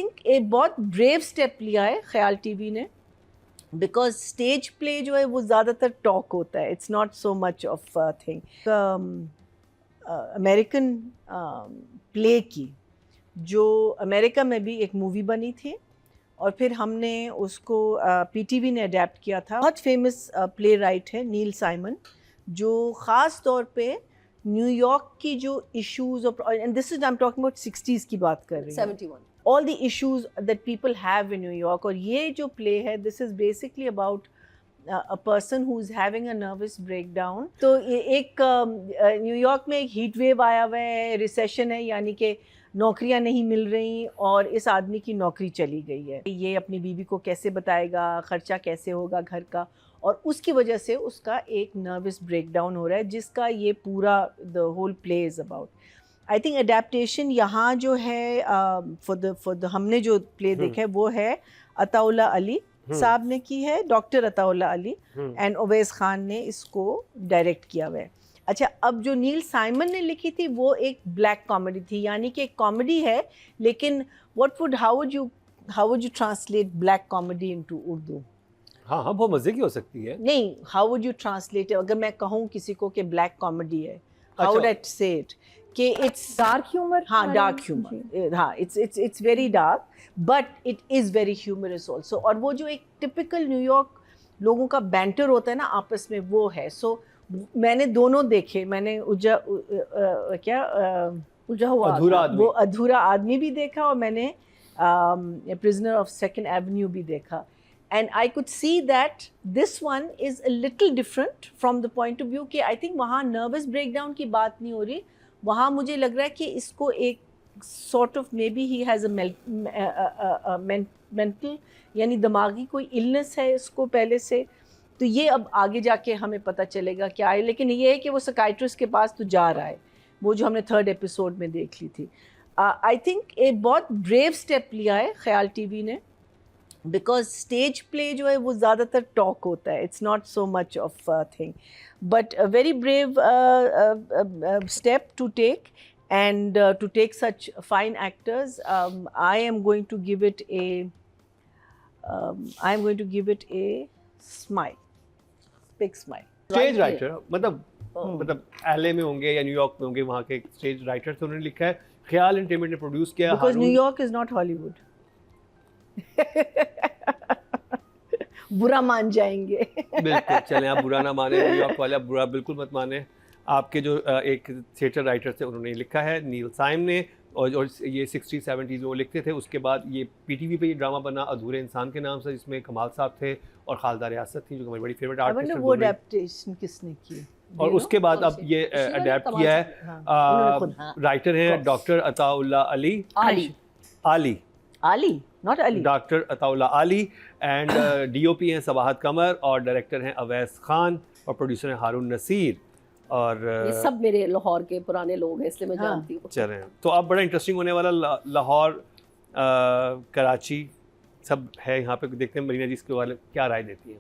think ایک بہت brave step لیا ہے خیال ٹی وی نے, بیکاز اسٹیج پلے جو ہے وہ زیادہ تر ٹاک ہوتا ہے, it's not so much of thing. American play کی جو امریکہ میں بھی ایک مووی بنی تھی اور پھر ہم نے اس کو پی ٹی وی نے اڈیپٹ کیا تھا. بہت فیمس پلے رائٹ ہے نیل سائمن, جو خاص طور پہ نیو یارک کی جو issues, and this is I am talking about 60s کی بات کر رہی ہوں, 71 all the issues that people have in New York. اور یہ جو play ہے, this is basically about a person who's having a nervous breakdown. تو ایک نیو یارک میں ایک ہیٹ ویو آیا ہوا ہے, ریسیشن ہے, یعنی کہ نوکریاں نہیں مل رہی اور اس آدمی کی نوکری چلی گئی ہے. یہ اپنی بیوی کو کیسے بتائے گا, خرچہ کیسے ہوگا گھر کا, اور اس کی وجہ سے اس کا ایک نروس بریک ڈاؤن ہو رہا ہے, جس کا یہ پورا the whole play is about. I think adaptation یہاں جو ہے فور دا ہم نے جو پلے دیکھا ہے وہ ہے عطا اللہ علی صاحب نے کی ہے, ڈاکٹر عطا اللہ علی, اینڈ اویس خان نے اس کو ڈائریکٹ کیا ہوا ہے. اچھا, اب جو نیل سائمن نے لکھی تھی وہ ایک بلیک کامیڈی تھی, یعنی کہ ایک کامیڈی ہے لیکن how would you translate black comedy into Urdu? ہاں ہاں, بہت مزے کی ہو سکتی ہے. نہیں, ہاؤ وڈ یو ٹرانسلیٹ, اگر میں کہوں کسی کو کہ بلیک کامیڈی ہے, how would I say it کہ اٹس ڈارک ہیومر. ہاں, ڈارک ہیومر, ہاں, it's very dark but it is very humorous also. اور وہ جو ایک ٹپکل نیو یارک لوگوں کا بینٹر ہوتا ہے نا آپس میں, وہ ہے. سو میں نے دونوں دیکھے, میں نے وہ ادھورا آدمی بھی دیکھا اور میں نے پرزنر آف سیکنڈ ایونیو بھی دیکھا. And I could see that this one is a little different from the point of view کہ I think وہاں nervous breakdown کی بات نہیں ہو رہی, وہاں مجھے لگ رہا ہے کہ اس کو ایک sort of maybe he has a mental یعنی دماغی کوئی illness ہے اس کو پہلے سے. تو یہ اب آگے جا کے ہمیں پتہ چلے گا کیا ہے, لیکن یہ ہے کہ وہ سکائٹرسٹ کے پاس تو جا رہا ہے, وہ جو ہم نے 3rd ایپیسوڈ میں دیکھ لی تھی. I think ایک بہت brave اسٹیپ لیا ہے خیال ٹی وی نے, بیکاز اسٹیج پلے جو ہے وہ زیادہ تر ٹاک ہوتا ہے, it's not so much of thing, but very brave step to take, and to take such fine actors. I am going to give it a smile, big smile. Stage writer مطلب ایل میں ہوں گے یا new York میں ہوں گے, وہاں کے اسٹیج رائٹر سے انہوں نے لکھا ہے, خیال انٹرٹینمنٹ نے پروڈیوس کیا. Because new York is not ہالی ووڈ. برا مان جائیں گے. بالکل, چلیں آپ برا نہ مانیں, نیو یارک والے آپ برا بالکل مت مانیں. آپ کے جو ایک تھیٹر رائٹر تھے انہوں نے لکھا ہے, نیل سائم نے, اور یہ 60s 70s میں وہ لکھتے تھے. اس کے بعد یہ پی ٹی وی پہ یہ ڈرامہ بنا ادھورے انسان کے نام سے, جس میں کمال صاحب تھے اور خالدہ ریاست تھی جو ہماری بڑی فیوریٹ آرٹسٹ. وہ اڈیپٹیشن کس نے کی, اور اس کے بعد اب یہ اڈیپٹ کیا ہے, رائٹر ہیں ڈاکٹر عطا اللہ علی not Ali. ڈاکٹر عطا اللہ علی, اینڈ ڈی او پی ہیں صباحت قمر, اور ڈائریکٹر ہیں اویس خان, اور پروڈیوسر ہیں ہارون نصیر. اور یہ سب میرے لاہور کے پرانے لوگ ہیں, اس لیے میں جانتی ہوں. چلیں, تو اب بڑا انٹرسٹنگ ہونے والا, لاہور کراچی سب ہے یہاں پہ. دیکھتے ہیں مرینا جی اس کے بارے میں کیا رائے دیتی ہیں.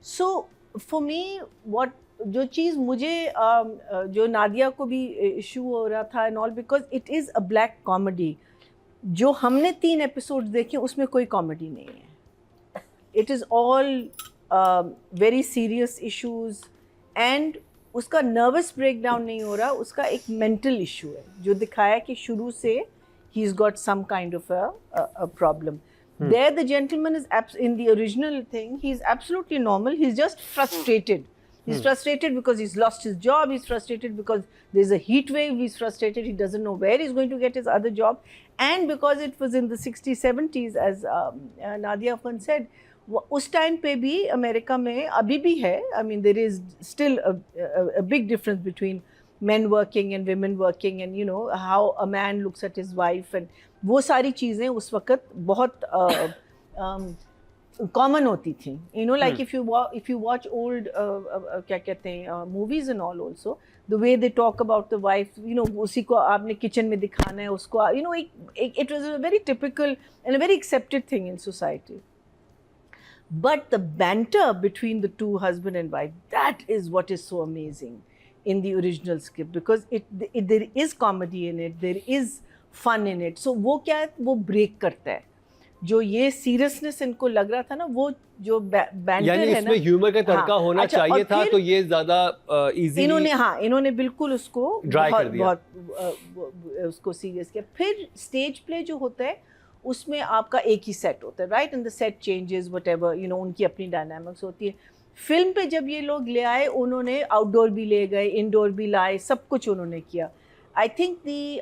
سو فار می جو چیز مجھے جو نادیہ کو بھی ایشو ہو رہا تھا and all, because it is a black comedy. جو ہم نے 3 ایپیسوڈ دیکھے اس میں کوئی کامیڈی نہیں ہے, it is all very serious issues, and اس کا نروس بریک ڈاؤن نہیں ہو رہا, اس کا ایک مینٹل ایشو ہے جو دکھایا کہ شروع سے ہی is got some kind of a problem. There the gentleman is in the original thing, he is absolutely normal, he's just frustrated. He's frustrated because he's lost his job, he's frustrated because there's a heat wave, he's frustrated, he doesn't know where he's going to get his other job, and because it was in the 60s 70s as Nadia Afan said, us time پہ بھی امریکہ میں ابھی بھی ہے, I mean there is still a big difference between men working and women working, and you know how a man looks at his wife, and وہ ساری چیزیں اس وقت بہت کامن ہوتی تھیں. You know, like if you watch old کیا کہتے ہیں movies and all also, the way they talk about the wife, you know, اسی کو آپ نے کچن میں دکھانا ہے اس کو, you know, it was a very typical and a very accepted thing in society. But the banter between the two husband and wife, that is what is so amazing in the original script, because there is comedy in it, there is fun in it. So وہ کیا ہے, وہ break کرتا ہے. جو یہ seriousness ان کو لگ رہا تھا نا, وہ جو بینٹر یعنی ہے اس نا, میں ہیومر کا تڑکا ہونا اچھا, چاہیے اور تھا, پھر تو یہ زیادہ ایزی انہوں نے بالکل اس کو Dry کر دیا. بہت اس کو سیریس کیا. پھر اسٹیج پلے جو ہوتا ہے اس میں آپ کا ایک ہی سیٹ ہوتا ہے, right, and the set changes whatever you, know نو, ان کی اپنی ڈائنامکس ہوتی ہے. فلم پہ جب یہ لوگ لے آئے, انہوں نے آؤٹ ڈور بھی لے گئے, انڈور بھی لائے, سب کچھ انہوں نے کیا. I think the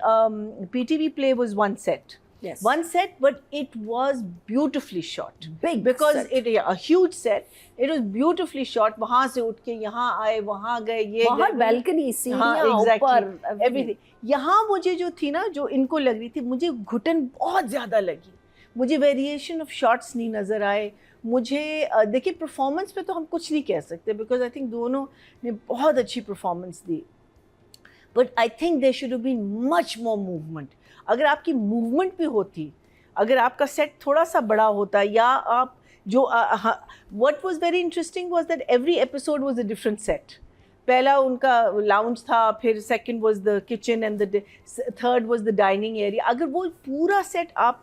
PTV play was one set. Yes. One set, but it was beautifully shot. Big because set. a huge set. It was beautifully shot. وہاں سے اٹھ کے یہاں آئے, وہاں گئے, یہ باہر بالکنی, سیڑھیاں, اوپر, everything. یہاں مجھے جو تھی نا, جو ان کو لگ رہی تھی, مجھے گھٹن بہت زیادہ لگی. مجھے ویریشن آف شارٹس نہیں نظر آئے. مجھے دیکھیے پرفارمنس پہ تو ہم کچھ نہیں کہہ سکتے, بیکاز آئی تھنک دونوں نے بہت اچھی performance the. But I think there should have been much more movement. اگر آپ کی موومنٹ بھی ہوتی, اگر آپ کا سیٹ تھوڑا سا بڑا ہوتا, یا آپ جو what was very interesting was that every episode was a different set. پہلا ان کا لاؤنج تھا, پھر second was the kitchen, and the third was the dining area. اگر وہ پورا سیٹ آپ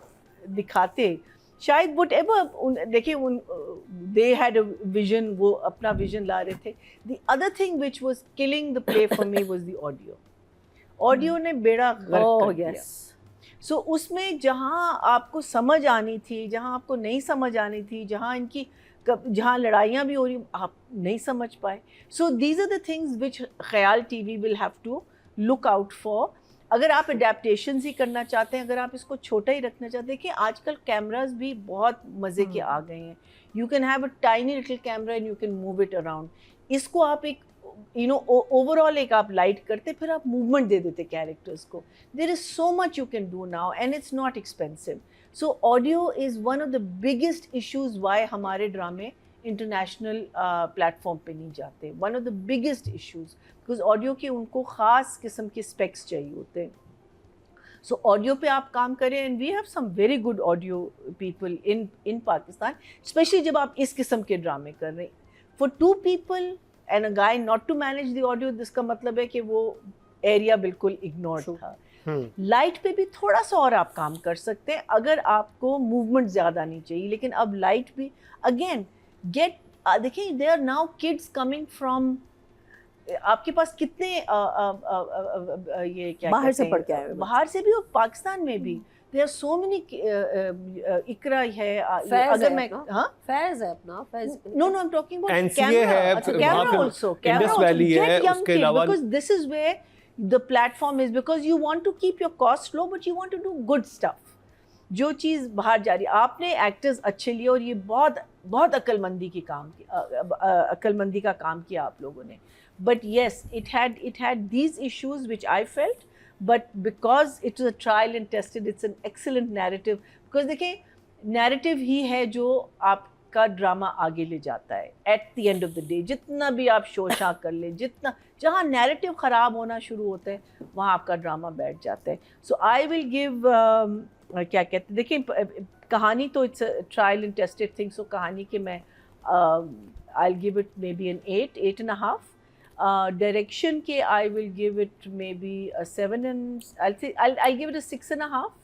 دکھاتے, شاید وٹ ایور, دیکھیں دے ہیڈ اے ویژن, وہ اپنا ویژن لا رہے تھے. The other thing which was killing the play for me was the audio. Audio نے بیڑا غرق کر دیا. سو اس میں جہاں آپ کو سمجھ آنی تھی, جہاں آپ کو نہیں سمجھ آنی تھی, جہاں لڑائیاں بھی ہو رہی, آپ نہیں سمجھ پائے. So these are the things which خیال T V will have to look out for. اگر آپ اڈیپٹیشنز ہی کرنا چاہتے ہیں, اگر آپ اس کو چھوٹا ہی رکھنا چاہتے ہیں, کہ آج کل کیمراز بھی بہت مزے کے آ گئے ہیں. You can have a tiny little camera and you can move it around. اس کو آپ ایک اوور آل ایک آپ لائٹ کرتے, پھر آپ موومنٹ دے دیتے کیریکٹرز کو. There is so much you can do now and it's not expensive. So audio is one of the biggest issues why ہمارے ڈرامے انٹرنیشنل پلیٹ فارم پہ نہیں جاتے. One of the biggest issues, because audio کے ان کو خاص قسم کے اسپیکس چاہیے ہوتے ہیں. سو آڈیو پہ آپ کام کریں, and we have some very good audio people in Pakistan, especially جب آپ اس قسم کے ڈرامے کر رہے ہیں. For 2 people and a guy not to manage the audio, جس کا مطلب ہے کہ وہ ایریا بالکل اگنورڈ تھا. لائٹ پہ بھی تھوڑا سا اور آپ کام کر سکتے ہیں اگر آپ کو موومنٹ زیادہ نہیں چاہیے. لیکن اب لائٹ بھی اگین دیکھیں, they are now kids coming from, آپ کے پاس کتنے یہ کیا باہر سے پڑھ کے آئے, باہر سے بھی اور پاکستان میں بھی. there are so many اقرا ہے, اگر میں فیض ہے اپنا, فیض no I'm talking about NCA ہے, camera also, Indus Valley ہے, get young اس کے kids, علاوہ because this is where the platform is, because you want to keep your cost low but you want to do good stuff. جو چیز باہر جا رہی, آپ نے ایکٹرز اچھے لیے, اور یہ بہت بہت عقل مندی کا کام کیا آپ لوگوں نے. But yes, it had these issues which I felt, but because it was a trial and tested, it's an excellent narrative. Because دیکھیں, narrative ہی ہے جو آپ کا ڈرامہ آگے لے جاتا ہے. At the end of the day, جتنا بھی آپ شوشاں کر لیں, جہاں narrative خراب ہونا شروع ہوتا ہے, وہاں آپ کا ڈرامہ بیٹھ جاتا ہے. So I will give کیا کہتے ہیں, دیکھیں کہانی تو it's a trial and tested thing. So کہانی کے میں I'll give it maybe an 8.5. Direction ke I will give it maybe a 7, and I'll give it a 6.5.